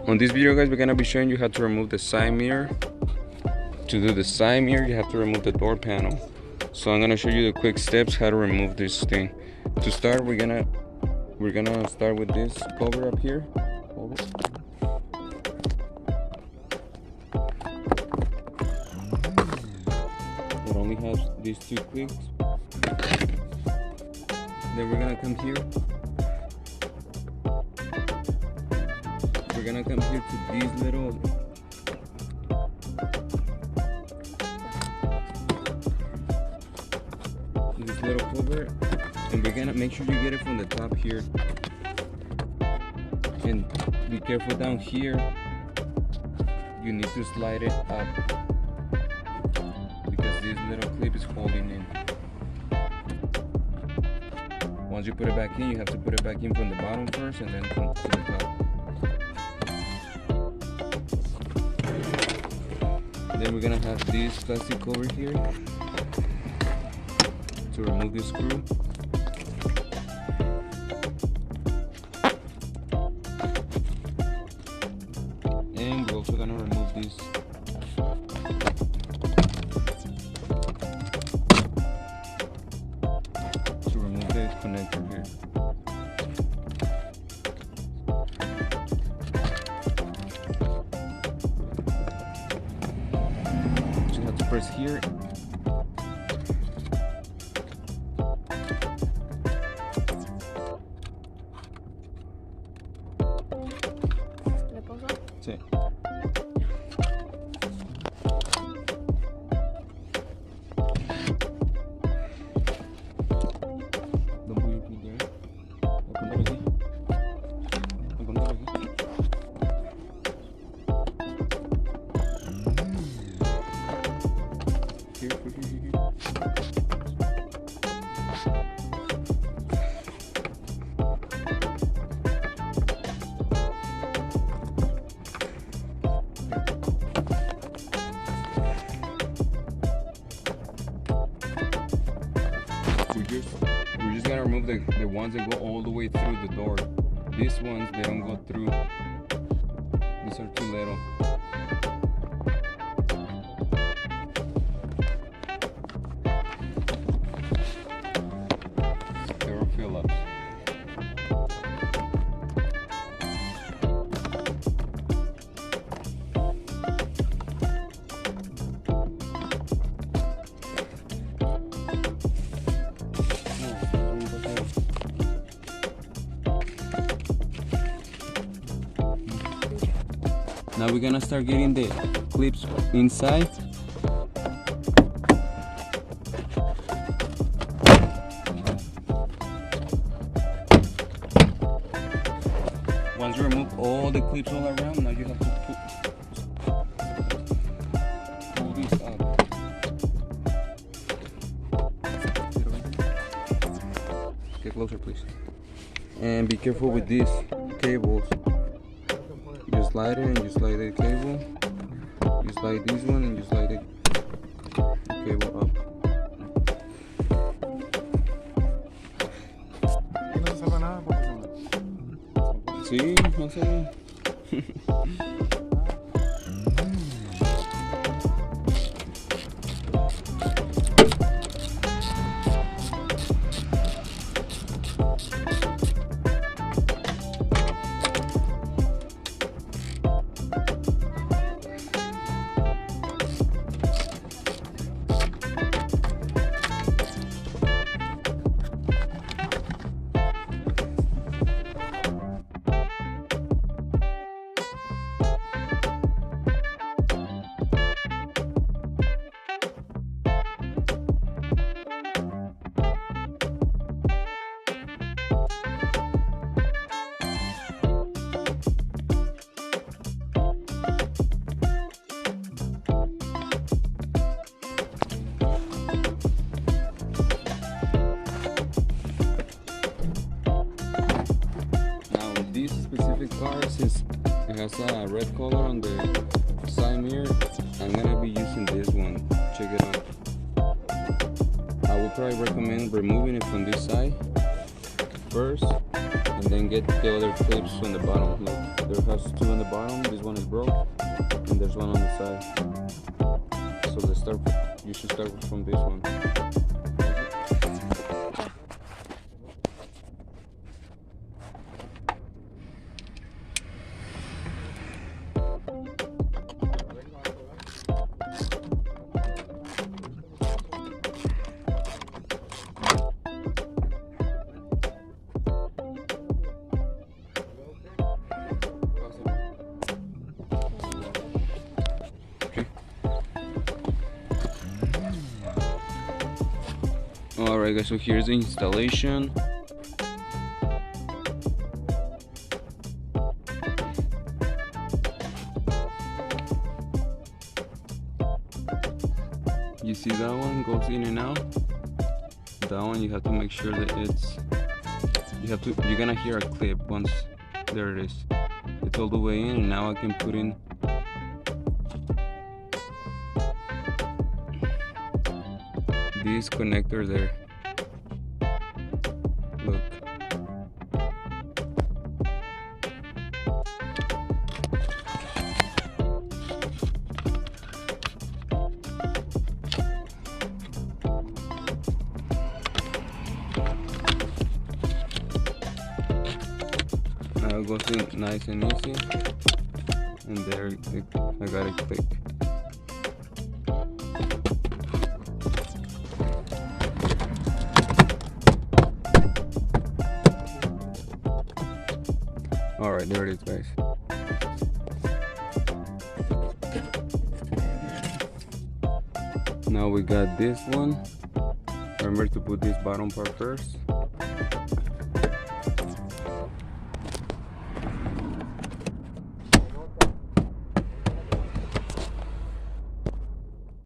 On this video, guys, we're gonna be showing you how to remove the side mirror. To do the side mirror, you have to remove the door panel. So I'm gonna show you the quick steps how to remove this thing. To start, we're gonna start with this cover up here. Hold it. It only has these two clicks. Then we're gonna come here. We're gonna come here to these little cover, and we're gonna make sure you get it from the top here. And be careful down here. You need to slide it up because this little clip is holding in. Once you put it back in, you have to put it back in from the bottom first and then come to the top. Then we're gonna have this plastic cover here to remove this screw. And we're also gonna remove this to remove the connector here. So you have to press here. Sí. Don't put your feet there. Apuntar aquí. Apuntar aquí. Here. We're just gonna remove the ones that go all the way through the door. These ones, they don't go through. These are too little. There are fill-ups. Now we're gonna start getting the clips inside. Once you remove all the clips all around, now you have to pull these up. Get closer, please. And be careful with these cables. You slide it and you slide the cable. You slide this one and you slide the cable up. Sí, no sé. Car, since it has a red color on the side mirror, I'm gonna be using this one. Check it out. I would probably recommend removing it from this side first, and then get the other clips on the bottom. Look, there has 2 on the bottom. This one is broke, and there's one on the side. So let's start. You should start from this one. Alright guys, so here's the installation. You see that one goes in and out? That one you have to make sure that you're gonna hear a clip once, there it is. It's all the way in, and now I can put in this connector there. Look. Now it goes in nice and easy, and there I got it clicked. Alright, there it is guys. Now we got this one. Remember to put this bottom part first.